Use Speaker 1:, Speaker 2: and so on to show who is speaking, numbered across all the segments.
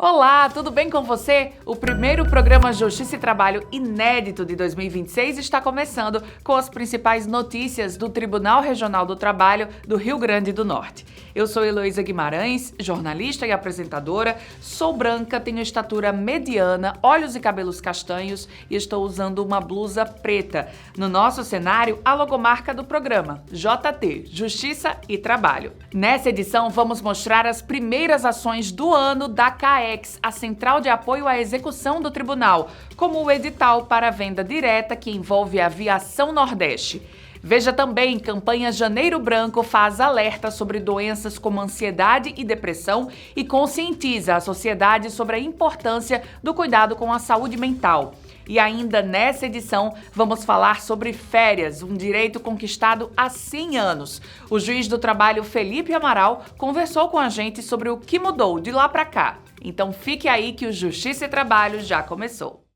Speaker 1: Olá, tudo bem com você? O primeiro programa Justiça e Trabalho inédito de 2026 está começando com as principais notícias do Tribunal Regional do Trabalho do Rio Grande do Norte. Eu sou Heloísa Guimarães, jornalista e apresentadora, sou branca, tenho estatura mediana, olhos e cabelos castanhos e estou usando uma blusa preta. No nosso cenário, a logomarca do programa, JT, Justiça e Trabalho. Nessa edição, vamos mostrar as primeiras ações do ano da CAEX, a Central de Apoio à Execução do Tribunal, como o edital para a venda direta que envolve a Aviação Nordeste. Veja também, campanha Janeiro Branco faz alerta sobre doenças como ansiedade e depressão e conscientiza a sociedade sobre a importância do cuidado com a saúde mental. E ainda nessa edição, vamos falar sobre férias, um direito conquistado há 100 anos. O juiz do trabalho Felipe Amaral conversou com a gente sobre o que mudou de lá para cá. Então fique aí que o Justiça e Trabalho já começou. –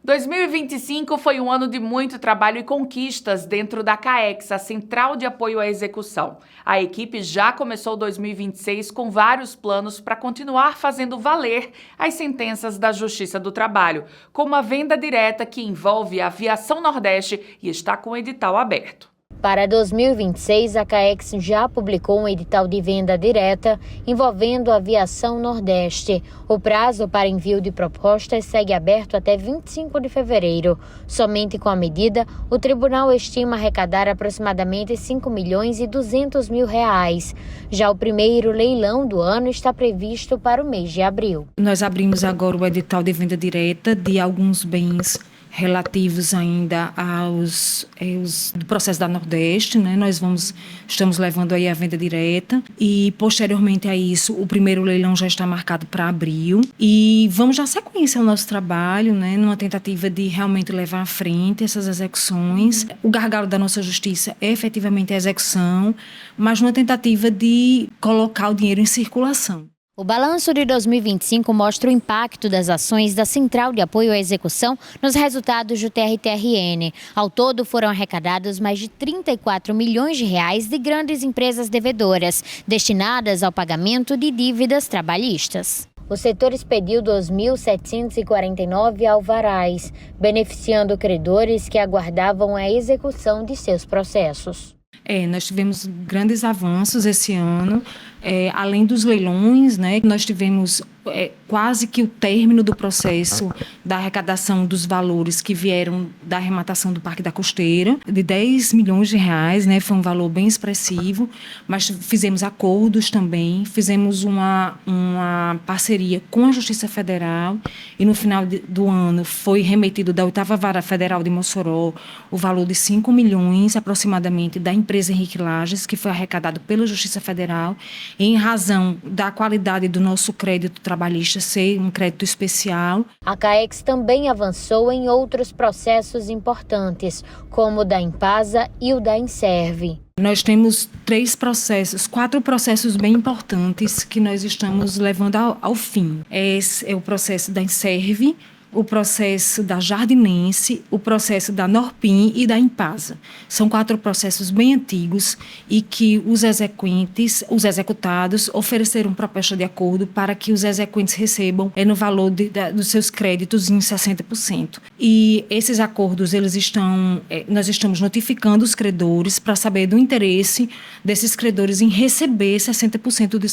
Speaker 1: 2025 foi um ano de muito trabalho e conquistas dentro da CAEX, a Central de Apoio à Execução. A equipe já começou 2026 com vários planos para continuar fazendo valer as sentenças da Justiça do Trabalho, como a venda direta que envolve a Aviação Nordeste e está com o edital aberto.
Speaker 2: Para 2026, a CAEX já publicou um edital de venda direta envolvendo a Aviação Nordeste. O prazo para envio de propostas segue aberto até 25 de fevereiro. Somente com a medida, o tribunal estima arrecadar aproximadamente R$ 5.200.000. Já o primeiro leilão do ano está previsto para o mês de abril.
Speaker 3: Nós abrimos agora o edital de venda direta de alguns bens relativos ainda do processo da Nordeste, né? Estamos levando aí a venda direta e, posteriormente a isso, o primeiro leilão já está marcado para abril e vamos dar sequência ao nosso trabalho, né? Numa tentativa de realmente levar à frente essas execuções. O gargalo da nossa justiça é efetivamente a execução, mas numa tentativa de colocar o dinheiro em circulação.
Speaker 2: O balanço de 2025 mostra o impacto das ações da Central de Apoio à Execução nos resultados do TRTRN. Ao todo, foram arrecadados mais de R$ 34 milhões de grandes empresas devedoras, destinadas ao pagamento de dívidas trabalhistas. O setor expediu 2.749 alvarás, beneficiando credores que aguardavam a execução de seus processos.
Speaker 3: Nós tivemos grandes avanços esse ano, além dos leilões, né, nós tivemos quase que o término do processo da arrecadação dos valores que vieram da arrematação do Parque da Costeira, de R$10 milhões, né, foi um valor bem expressivo, mas fizemos acordos também, fizemos uma parceria com a Justiça Federal e no final do ano foi remetido da 8ª Vara Federal de Mossoró o valor de R$5 milhões aproximadamente da empresa Henrique Lages, que foi arrecadado pela Justiça Federal, em razão da qualidade do nosso crédito trabalhista ser um crédito especial.
Speaker 2: A CAEX também avançou em outros processos importantes, como o da Impasa e o da Inserve.
Speaker 3: Nós temos 4 processos bem importantes que nós estamos levando ao fim. Esse é o processo da Inserve, o processo da Jardinense, o processo da Norpim e da Impasa. São 4 processos bem antigos e que os executados, ofereceram proposta de acordo para que os exequentes recebam no valor dos seus créditos em 60%. E esses acordos, nós estamos notificando os credores para saber do interesse desses credores em receber 60% de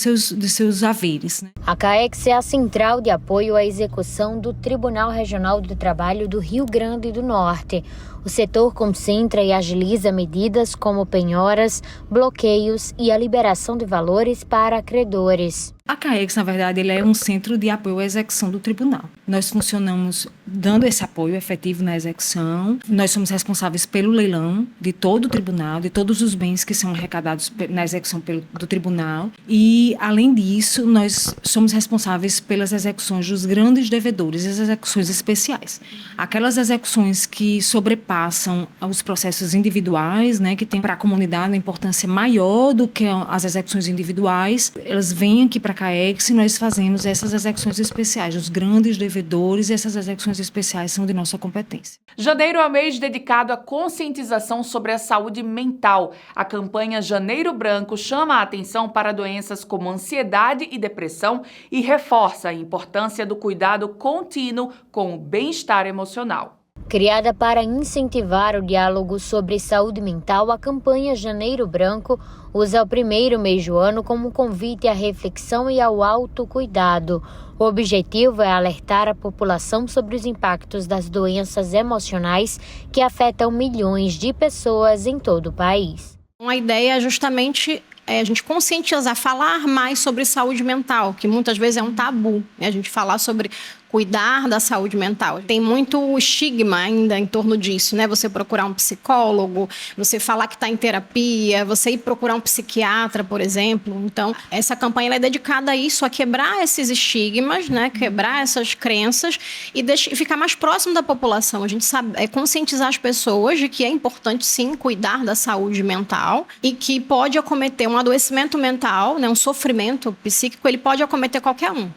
Speaker 3: seus haveres, né?
Speaker 2: A CAEX é a Central de Apoio à Execução do Tribunal Regional do Trabalho do Rio Grande do Norte. O setor concentra e agiliza medidas como penhoras, bloqueios e a liberação de valores para credores.
Speaker 3: A CAEX, na verdade, ele é um centro de apoio à execução do tribunal. Nós funcionamos dando esse apoio efetivo na execução. Nós somos responsáveis pelo leilão de todo o tribunal, de todos os bens que são arrecadados na execução do tribunal. E, além disso, nós somos responsáveis pelas execuções dos grandes devedores, as execuções especiais. Aquelas execuções que sobrepassam ultrapassam os processos individuais, né, que tem para a comunidade uma importância maior do que as execuções individuais. Elas vêm aqui para a CAEX e nós fazemos essas execuções especiais. Os grandes devedores e essas execuções especiais são de nossa competência.
Speaker 1: Janeiro é o mês dedicado à conscientização sobre a saúde mental. A campanha Janeiro Branco chama a atenção para doenças como ansiedade e depressão e reforça a importância do cuidado contínuo com o bem-estar emocional.
Speaker 2: Criada para incentivar o diálogo sobre saúde mental, a campanha Janeiro Branco usa o primeiro mês do ano como convite à reflexão e ao autocuidado. O objetivo é alertar a população sobre os impactos das doenças emocionais que afetam milhões de pessoas em todo o país.
Speaker 4: A ideia é justamente a gente conscientizar, falar mais sobre saúde mental, que muitas vezes é um tabu, né? A gente falar sobre cuidar da saúde mental. Tem muito estigma ainda em torno disso, né? Você procurar um psicólogo, você falar que está em terapia, você ir procurar um psiquiatra, por exemplo. Então, essa campanha ela é dedicada a isso, a quebrar esses estigmas, né? Quebrar essas crenças e ficar mais próximo da população. A gente sabe, conscientizar as pessoas de que é importante, sim, cuidar da saúde mental e que pode acometer um adoecimento mental, né? Um sofrimento psíquico, ele pode acometer qualquer um.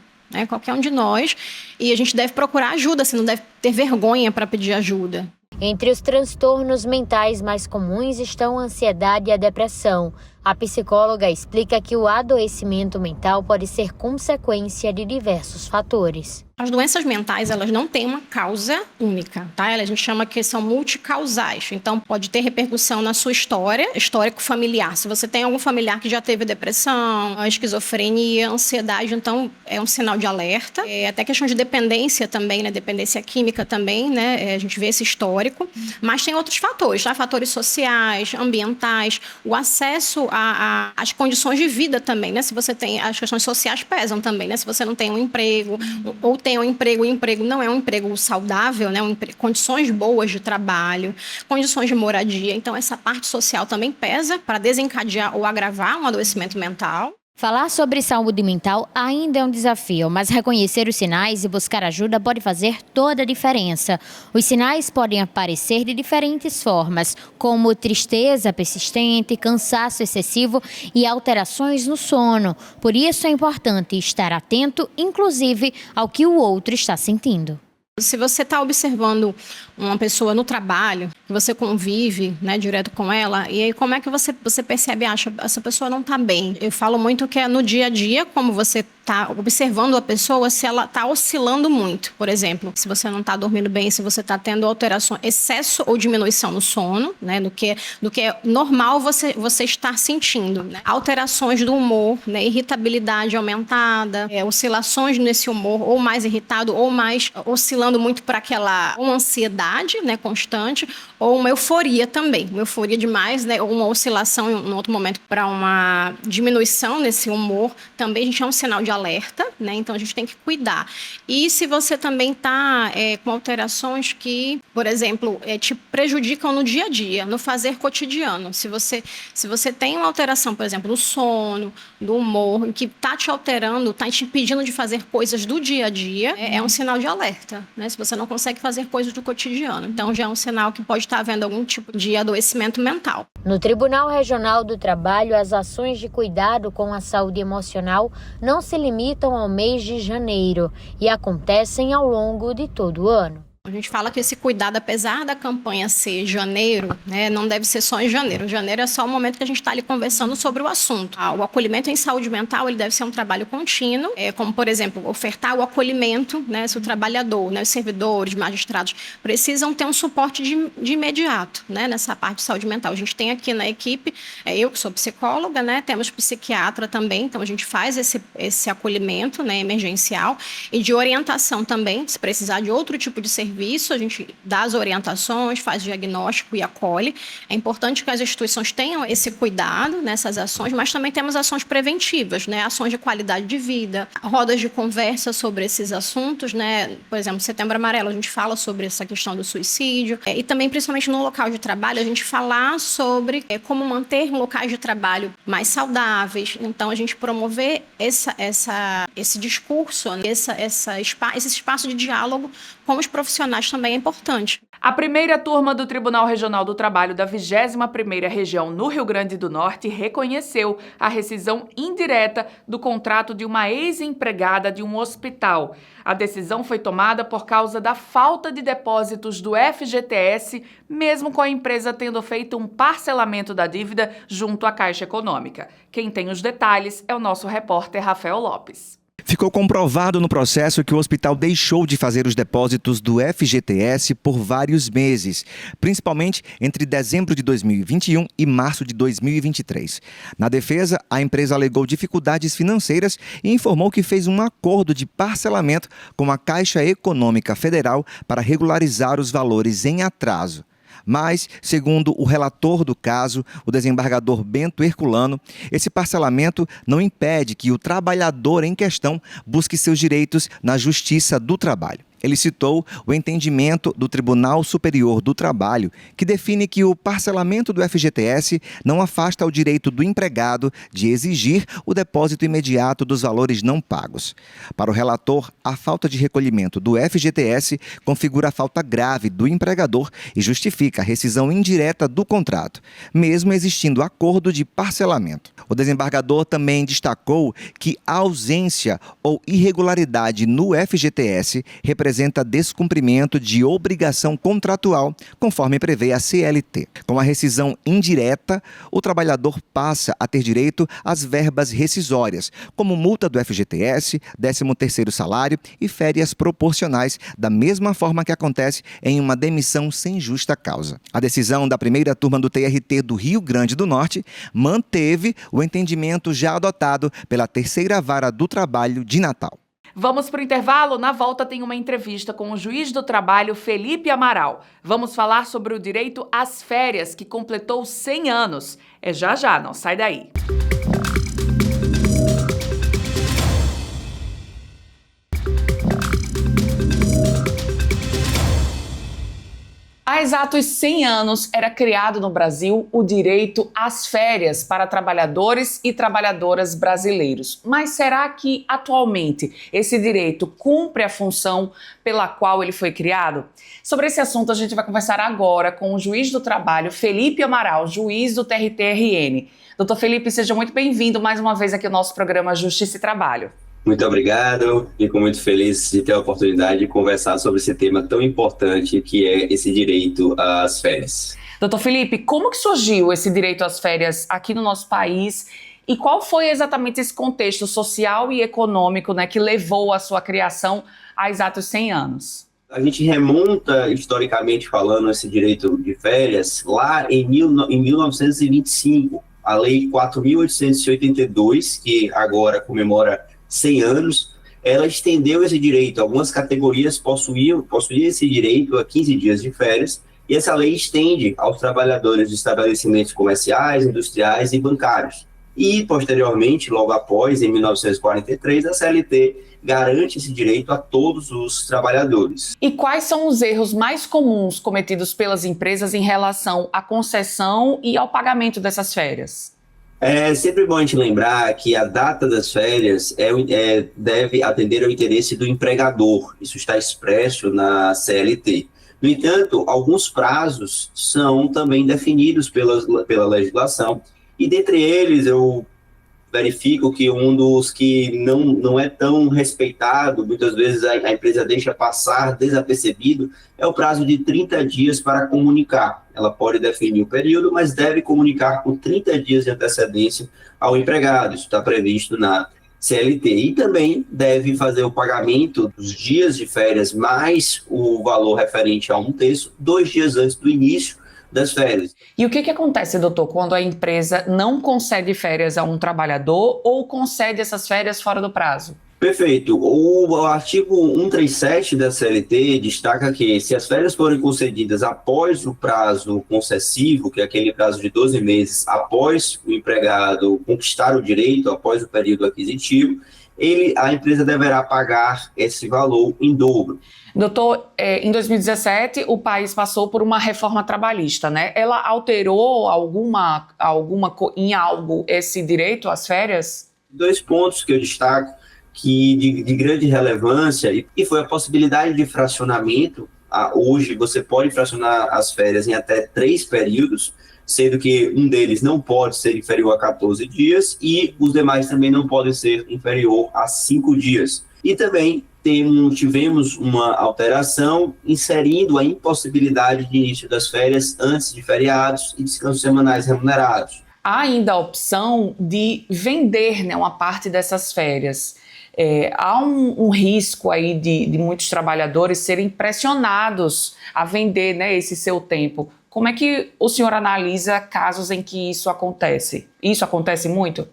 Speaker 4: Qualquer um de nós, e a gente deve procurar ajuda, assim, não deve ter vergonha para pedir ajuda.
Speaker 2: Entre os transtornos mentais mais comuns estão a ansiedade e a depressão. A psicóloga explica que o adoecimento mental pode ser consequência de diversos fatores.
Speaker 4: As doenças mentais, elas não têm uma causa única, tá? A gente chama que são multicausais. Então, pode ter repercussão na sua história, histórico familiar. Se você tem algum familiar que já teve depressão, esquizofrenia, ansiedade, então é um sinal de alerta. Até questão de dependência também, né? Dependência química também, né? A gente vê esse histórico. Mas tem outros fatores, tá? Fatores sociais, ambientais, o acesso às condições de vida também, né? Se você tem, as questões sociais pesam também, né? Se você não tem um emprego, ou tem um emprego, o emprego não é um emprego saudável, né? Condições boas de trabalho, condições de moradia. Então, essa parte social também pesa para desencadear ou agravar um adoecimento mental.
Speaker 2: Falar sobre saúde mental ainda é um desafio, mas reconhecer os sinais e buscar ajuda pode fazer toda a diferença. Os sinais podem aparecer de diferentes formas, como tristeza persistente, cansaço excessivo e alterações no sono. Por isso é importante estar atento, inclusive, ao que o outro está sentindo.
Speaker 4: Se você está observando uma pessoa no trabalho, você convive, né, direto com ela, e aí como é que você percebe, acha, essa pessoa não está bem? Eu falo muito que é no dia a dia, como você está observando a pessoa, se ela está oscilando muito. Por exemplo, se você não está dormindo bem, se você está tendo alteração, excesso ou diminuição no sono, né, do que é normal você estar sentindo. Né? Alterações do humor, né, irritabilidade aumentada, oscilações nesse humor, ou mais irritado, ou mais oscilando muito para uma ansiedade, né, constante, ou uma euforia também. Uma euforia demais, né, ou uma oscilação em um outro momento para uma diminuição nesse humor, também a gente é um sinal de alerta, né, então a gente tem que cuidar. E se você também está com alterações que, por exemplo, te prejudicam no dia a dia, no fazer cotidiano. Se você tem uma alteração, por exemplo, do sono, do humor, que está te alterando, está te impedindo de fazer coisas do dia a dia, é um sinal de alerta. Né, se você não consegue fazer coisas do cotidiano. Então, já é um sinal que pode estar havendo algum tipo de adoecimento mental.
Speaker 2: No Tribunal Regional do Trabalho, as ações de cuidado com a saúde emocional não se limitam ao mês de janeiro e acontecem ao longo de todo o ano.
Speaker 4: A gente fala que esse cuidado, apesar da campanha ser janeiro, né, não deve ser só em janeiro. Janeiro é só o momento que a gente está ali conversando sobre o assunto. O acolhimento em saúde mental ele deve ser um trabalho contínuo, como, por exemplo, ofertar o acolhimento, né, se o trabalhador, né, os servidores, magistrados, precisam ter um suporte de imediato, né, nessa parte de saúde mental. A gente tem aqui na equipe, eu que sou psicóloga, né, temos psiquiatra também, então a gente faz esse acolhimento, né, emergencial e de orientação também, se precisar de outro tipo de serviço, a gente dá as orientações, faz diagnóstico e acolhe. É importante que as instituições tenham esse cuidado nessas ações, mas também temos ações preventivas, né? Ações de qualidade de vida, rodas de conversa sobre esses assuntos, né? Por exemplo, Setembro Amarelo, a gente fala sobre essa questão do suicídio e também, principalmente no local de trabalho, a gente falar sobre como manter locais de trabalho mais saudáveis. Então, a gente promover esse discurso, esse espaço de diálogo com os profissionais também é importante.
Speaker 1: A primeira turma do Tribunal Regional do Trabalho da 21ª Região no Rio Grande do Norte reconheceu a rescisão indireta do contrato de uma ex-empregada de um hospital. A decisão foi tomada por causa da falta de depósitos do FGTS, mesmo com a empresa tendo feito um parcelamento da dívida junto à Caixa Econômica. Quem tem os detalhes é o nosso repórter Rafael Lopes.
Speaker 5: Ficou comprovado no processo que o hospital deixou de fazer os depósitos do FGTS por vários meses, principalmente entre dezembro de 2021 e março de 2023. Na defesa, a empresa alegou dificuldades financeiras e informou que fez um acordo de parcelamento com a Caixa Econômica Federal para regularizar os valores em atraso. Mas, segundo o relator do caso, o desembargador Bento Herculano, esse parcelamento não impede que o trabalhador em questão busque seus direitos na Justiça do Trabalho. Ele citou o entendimento do Tribunal Superior do Trabalho, que define que o parcelamento do FGTS não afasta o direito do empregado de exigir o depósito imediato dos valores não pagos. Para o relator, a falta de recolhimento do FGTS configura a falta grave do empregador e justifica a rescisão indireta do contrato, mesmo existindo acordo de parcelamento. O desembargador também destacou que a ausência ou irregularidade no FGTS representa descumprimento de obrigação contratual, conforme prevê a CLT. Com a rescisão indireta, o trabalhador passa a ter direito às verbas rescisórias, como multa do FGTS, 13º salário e férias proporcionais, da mesma forma que acontece em uma demissão sem justa causa. A decisão da primeira turma do TRT do Rio Grande do Norte manteve o entendimento já adotado pela terceira vara do trabalho de Natal.
Speaker 1: Vamos para o intervalo? Na volta tem uma entrevista com o juiz do trabalho Felipe Amaral. Vamos falar sobre o direito às férias, que completou 100 anos. É já, não sai daí. Há exatos 100 anos era criado no Brasil o direito às férias para trabalhadores e trabalhadoras brasileiros. Mas será que atualmente esse direito cumpre a função pela qual ele foi criado? Sobre esse assunto a gente vai conversar agora com o juiz do trabalho Felipe Amaral, juiz do TRT-RN. Doutor Felipe, seja muito bem-vindo mais uma vez aqui ao nosso programa Justiça e Trabalho.
Speaker 6: Muito obrigado, fico muito feliz de ter a oportunidade de conversar sobre esse tema tão importante que é esse direito às férias.
Speaker 1: Doutor Felipe, como que surgiu esse direito às férias aqui no nosso país e qual foi exatamente esse contexto social e econômico, né, que levou à sua criação há exatos 100 anos?
Speaker 6: A gente remonta, historicamente falando, esse direito de férias lá em 1925, a Lei 4.882, que agora comemora 100 anos, ela estendeu esse direito. Algumas categorias possuíam esse direito a 15 dias de férias, e essa lei estende aos trabalhadores de estabelecimentos comerciais, industriais e bancários. E, posteriormente, logo após, em 1943, a CLT garante esse direito a todos os trabalhadores.
Speaker 1: E quais são os erros mais comuns cometidos pelas empresas em relação à concessão e ao pagamento dessas férias?
Speaker 6: É sempre bom a gente lembrar que a data das férias deve atender ao interesse do empregador. Isso está expresso na CLT. No entanto, alguns prazos são também definidos pela legislação, e dentre eles eu verifico que um dos que não é tão respeitado, muitas vezes a empresa deixa passar desapercebido, é o prazo de 30 dias para comunicar. Ela pode definir o período, mas deve comunicar com 30 dias de antecedência ao empregado. Isso está previsto na CLT. E também deve fazer o pagamento dos dias de férias mais o valor referente a 1/3, 2 dias antes do início das férias.
Speaker 1: E o que acontece, doutor, quando a empresa não concede férias a um trabalhador ou concede essas férias fora do prazo?
Speaker 6: Perfeito. O artigo 137 da CLT destaca que se as férias forem concedidas após o prazo concessivo, que é aquele prazo de 12 meses após o empregado conquistar o direito, após o período aquisitivo, a empresa deverá pagar esse valor em dobro.
Speaker 1: Doutor, em 2017 o país passou por uma reforma trabalhista, né? Ela alterou em algo esse direito às férias?
Speaker 6: 2 pontos que eu destaco que de grande relevância, e foi a possibilidade de fracionamento Hoje você pode fracionar as férias em até 3 períodos, sendo que um deles não pode ser inferior a 14 dias e os demais também não podem ser inferior a 5 dias. E também tivemos uma alteração inserindo a impossibilidade de início das férias antes de feriados e descansos semanais remunerados.
Speaker 1: Há ainda a opção de vender, né, uma parte dessas férias. Há um risco aí de muitos trabalhadores serem pressionados a vender, né, esse seu tempo. Como é que o senhor analisa casos em que isso acontece? Isso acontece muito?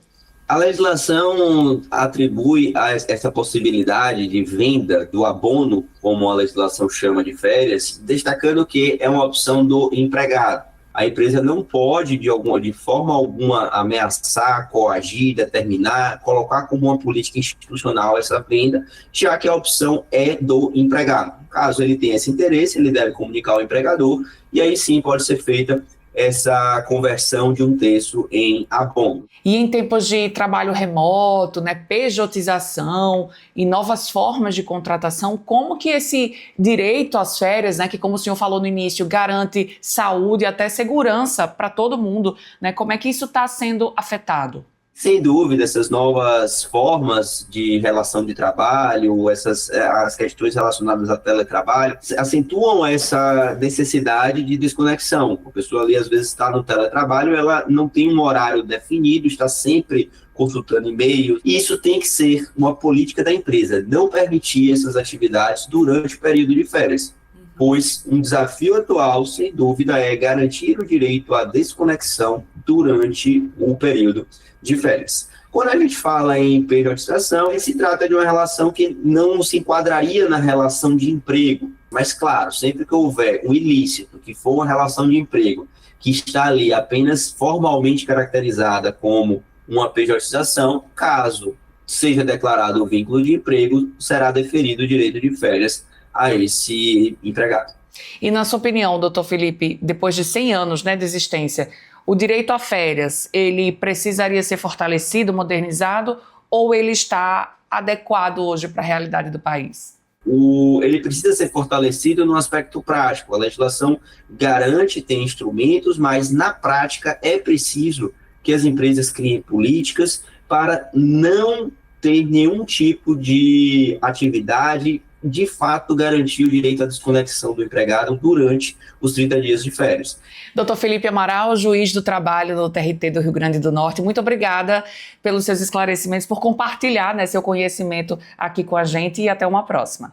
Speaker 6: A legislação atribui essa possibilidade de venda do abono, como a legislação chama de férias, destacando que é uma opção do empregado. A empresa não pode, de forma alguma, ameaçar, coagir, determinar, colocar como uma política institucional essa venda, já que a opção é do empregado. Caso ele tenha esse interesse, ele deve comunicar ao empregador, e aí sim pode ser feita essa conversão de 1/3 em abono.
Speaker 1: E em tempos de trabalho remoto, né, pejotização e novas formas de contratação, como que esse direito às férias, né, que como o senhor falou no início, garante saúde e até segurança para todo mundo, né, como é que isso está sendo afetado?
Speaker 6: Sem dúvida, essas novas formas de relação de trabalho, as questões relacionadas ao teletrabalho, acentuam essa necessidade de desconexão. A pessoa ali, às vezes, está no teletrabalho, ela não tem um horário definido, está sempre consultando e-mail, e isso tem que ser uma política da empresa, não permitir essas atividades durante o período de férias. Pois um desafio atual, sem dúvida, é garantir o direito à desconexão durante o período de férias. Quando a gente fala em pejotização, se trata de uma relação que não se enquadraria na relação de emprego. Mas, claro, sempre que houver um ilícito, que for uma relação de emprego, que está ali apenas formalmente caracterizada como uma pejotização, caso seja declarado o vínculo de emprego, será deferido o direito de férias a esse empregado.
Speaker 1: E na sua opinião, doutor Felipe, depois de 100 anos, né, de existência, o direito a férias, ele precisaria ser fortalecido, modernizado, ou ele está adequado hoje para a realidade do país?
Speaker 6: Ele precisa ser fortalecido no aspecto prático. A legislação garante ter instrumentos, mas na prática é preciso que as empresas criem políticas para não ter nenhum tipo de atividade de fato garantir o direito à desconexão do empregado durante os 30 dias de férias.
Speaker 1: Doutor Felipe Amaral, juiz do trabalho no TRT do Rio Grande do Norte, muito obrigada pelos seus esclarecimentos, por compartilhar, né, seu conhecimento aqui com a gente, e até uma próxima.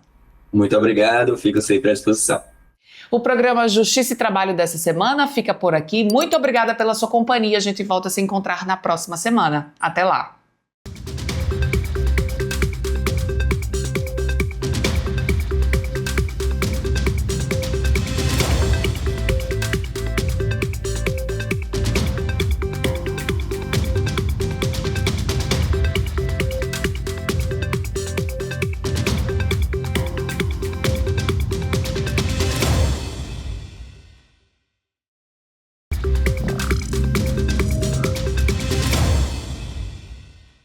Speaker 6: Muito obrigado, fico sempre à disposição.
Speaker 1: O programa Justiça e Trabalho dessa semana fica por aqui. Muito obrigada pela sua companhia. A gente volta a se encontrar na próxima semana. Até lá.